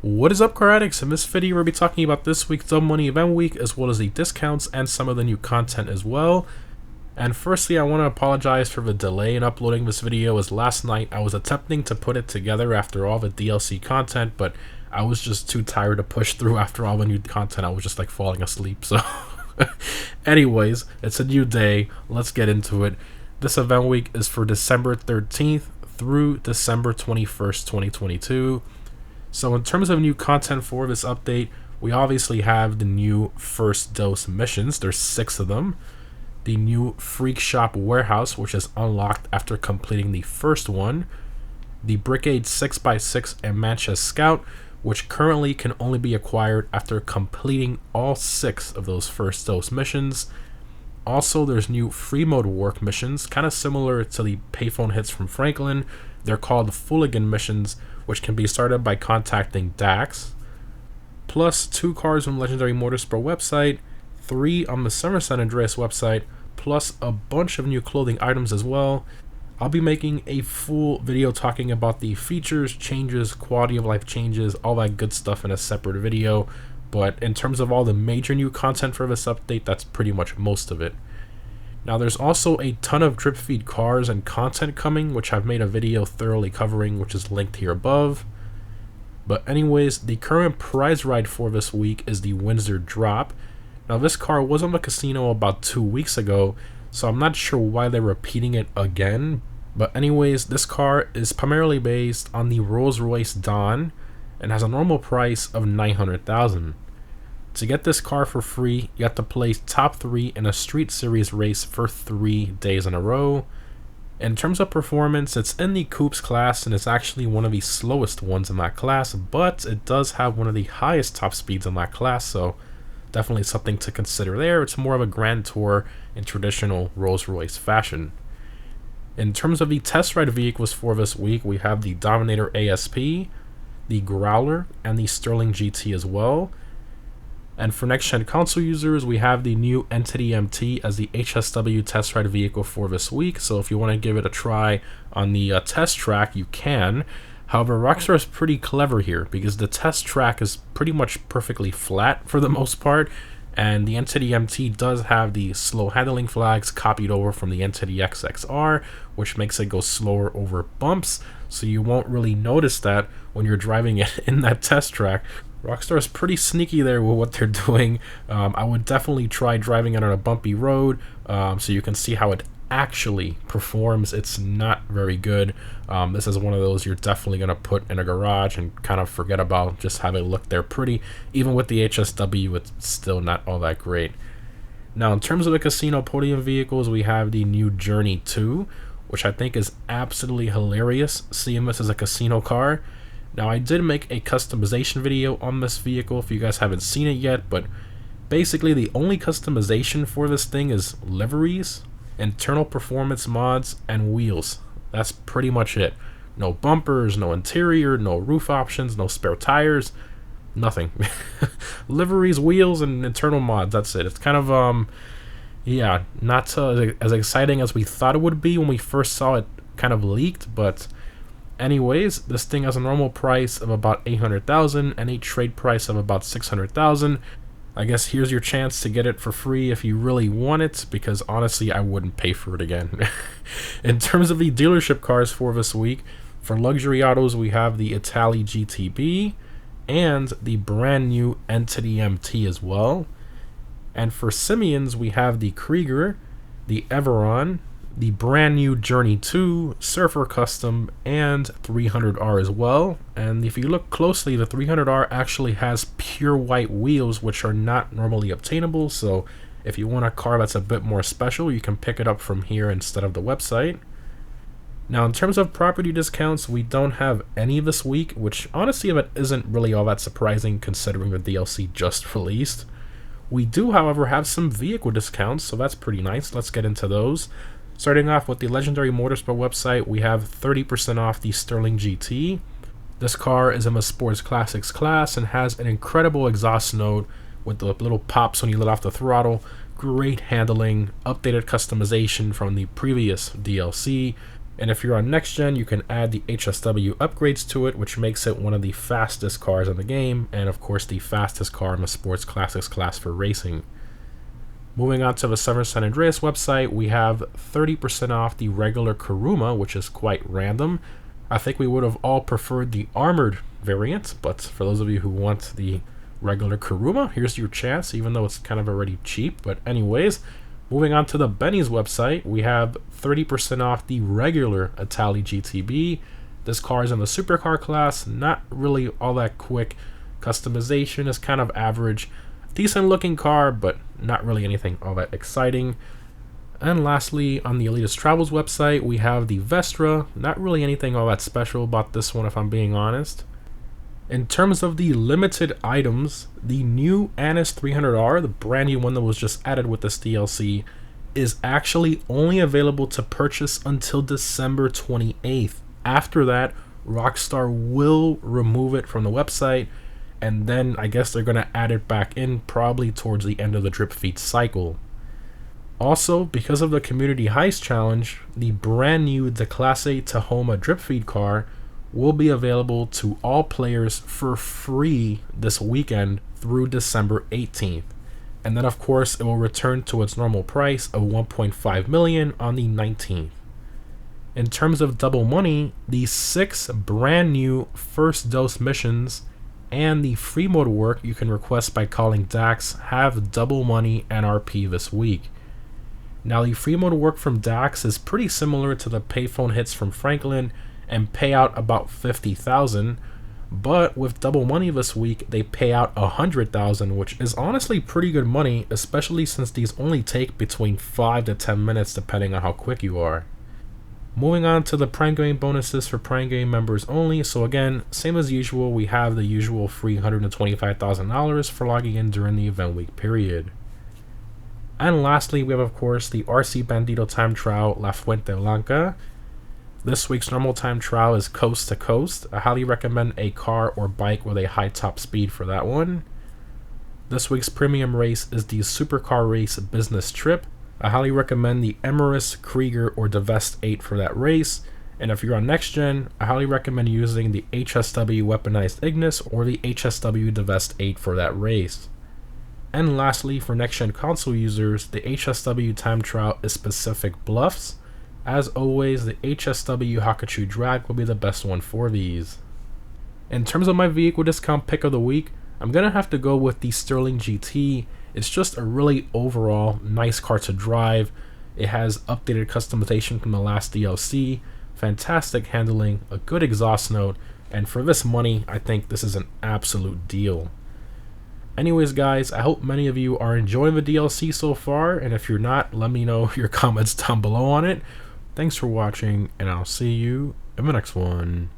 What is up, car addicts? In this video, we'll be talking about this week's Double Money Event Week, as well as the discounts and some of the new content as well. And firstly, I want to apologize for the delay in uploading this video, as last night I was attempting to put it together after all the DLC content, but I was just too tired to push through after all the new content. I was just like falling asleep, so anyways, it's a new day. Let's get into it. This event week is for December 13th through December 21st, 2022. So in terms of new content for this update, we obviously have the new First Dose missions. There's 6 of them. The new Freak Shop Warehouse, which is unlocked after completing the first one. The Brigade 6x6 and Manchester Scout, which currently can only be acquired after completing all 6 of those First Dose missions. Also, there's new free mode work missions, kind of similar to the payphone hits from Franklin. They're called Fooligan missions, which can be started by contacting Dax. Plus 2 cars from Legendary Motorsport website, 3 on the Summer San Andreas website, plus a bunch of new clothing items as well. I'll be making a full video talking about the features, changes, quality of life changes, all that good stuff in a separate video. But in terms of all the major new content for this update, that's pretty much most of it. Now there's also a ton of drip feed cars and content coming, which I've made a video thoroughly covering, which is linked here above. But anyways, the current prize ride for this week is the Windsor Drop. Now this car was on the casino about 2 weeks ago, so I'm not sure why they're repeating it again. But anyways, this car is primarily based on the Rolls-Royce Dawn and has a normal price of $900,000. To get this car for free, you have to place top 3 in a Street Series race for 3 days in a row. In terms of performance, it's in the Coupes class and it's actually one of the slowest ones in that class, but it does have one of the highest top speeds in that class, so definitely something to consider there. It's more of a Grand Tour in traditional Rolls-Royce fashion. In terms of the test ride vehicles for this week, we have the Dominator ASP, the Growler, and the Sterling GT as well. And for next-gen console users, we have the new Entity MT as the HSW test ride vehicle for this week. So if you want to give it a try on the test track, you can. However, Rockstar is pretty clever here because the test track is pretty much perfectly flat for the most part. And the Entity MT does have the slow handling flags copied over from the Entity XXR, which makes it go slower over bumps. So you won't really notice that when you're driving it in that test track. Rockstar is pretty sneaky there with what they're doing. I would definitely try driving it on a bumpy road so you can see how it actually performs. It's not very good. This is one of those you're definitely going to put in a garage and kind of forget about, just have it look there pretty. Even with the HSW, it's still not all that great. Now, in terms of the casino podium vehicles, we have the new Journey 2, which I think is absolutely hilarious, seeing this as a casino car. Now, I did make a customization video on this vehicle if you guys haven't seen it yet, but basically the only customization for this thing is liveries, internal performance mods, and wheels. That's pretty much it. No bumpers, no interior, no roof options, no spare tires, nothing. Liveries, wheels, and internal mods, that's it. It's kind of, yeah, not as exciting as we thought it would be when we first saw it kind of leaked, but anyways, this thing has a normal price of about $800,000 and a trade price of about $600,000. I guess here's your chance to get it for free if you really want it, because honestly, I wouldn't pay for it again. In terms of the dealership cars for this week, for luxury autos, we have the Itali GTB and the brand new Entity MT as well. And for Simians, we have the Krieger, the Everon, the brand new Journey 2, Surfer Custom, and 300R as well. And if you look closely, the 300R actually has pure white wheels, which are not normally obtainable. So if you want a car that's a bit more special, you can pick it up from here instead of the website. Now, in terms of property discounts, we don't have any this week, which honestly it isn't really all that surprising considering the DLC just released. We do, however, have some vehicle discounts, so that's pretty nice. Let's get into those. Starting off with the Legendary Motorsport website, we have 30% off the Sterling GT. This car is in the Sports Classics class and has an incredible exhaust note with the little pops when you let off the throttle, great handling, updated customization from the previous DLC, And if you're on next gen, you can add the HSW upgrades to it, which makes it one of the fastest cars in the game, and of course the fastest car in the Sports Classics class for racing. Moving on to the Southern San Andreas website, we have 30% off the regular Kuruma, which is quite random. I think we would have all preferred the armored variant, but for those of you who want the regular Kuruma, here's your chance, even though it's kind of already cheap. But anyways, moving on to the Benny's website, we have 30% off the regular Itali GTB. This car is in the supercar class, not really all that quick. Customization is kind of average. Decent looking car, but not really anything all that exciting. And lastly, on the Elitist Travels website, we have the Vestra. Not really anything all that special about this one, if I'm being honest. In terms of the limited items, the new Anis 300R, the brand new one that was just added with this DLC, is actually only available to purchase until December 28th. After that, Rockstar will remove it from the website, and then I guess they're going to add it back in probably towards the end of the drip feed cycle. Also, because of the Community Heist Challenge, the brand new Declasse Tahoma drip feed car will be available to all players for free this weekend through December 18th. And then of course it will return to its normal price of 1.5 million on the 19th. In terms of double money, the 6 brand new first dose missions and the free mode work you can request by calling Dax have double money NRP this week. Now the free mode work from Dax is pretty similar to the payphone hits from Franklin and pay out about 50,000, but with double money this week they pay out 100,000, which is honestly pretty good money, especially since these only take between 5 to 10 minutes depending on how quick you are. Moving on to the Prime Game bonuses for Prime Game members only. So again, same as usual, we have the usual free $125,000 for logging in during the event week period. And lastly, we have of course the RC Bandito time trial La Fuente Blanca. This week's normal time trial is coast to coast. I highly recommend a car or bike with a high top speed for that one. This week's premium race is the Supercar Race Business Trip. I highly recommend the Emirus, Krieger, or Devest 8 for that race. And if you're on next gen, I highly recommend using the HSW Weaponized Ignis or the HSW Devest 8 for that race. And lastly, for next gen console users, the HSW time trial is Specific Bluffs. As always, the HSW Hakachu Drag will be the best one for these. In terms of my vehicle discount pick of the week, I'm going to have to go with the Sterling GT. It's just a really overall nice car to drive. It has updated customization from the last DLC, fantastic handling, a good exhaust note, and for this money, I think this is an absolute deal. Anyways guys, I hope many of you are enjoying the DLC so far, and if you're not, let me know your comments down below on it. Thanks for watching, and I'll see you in the next one.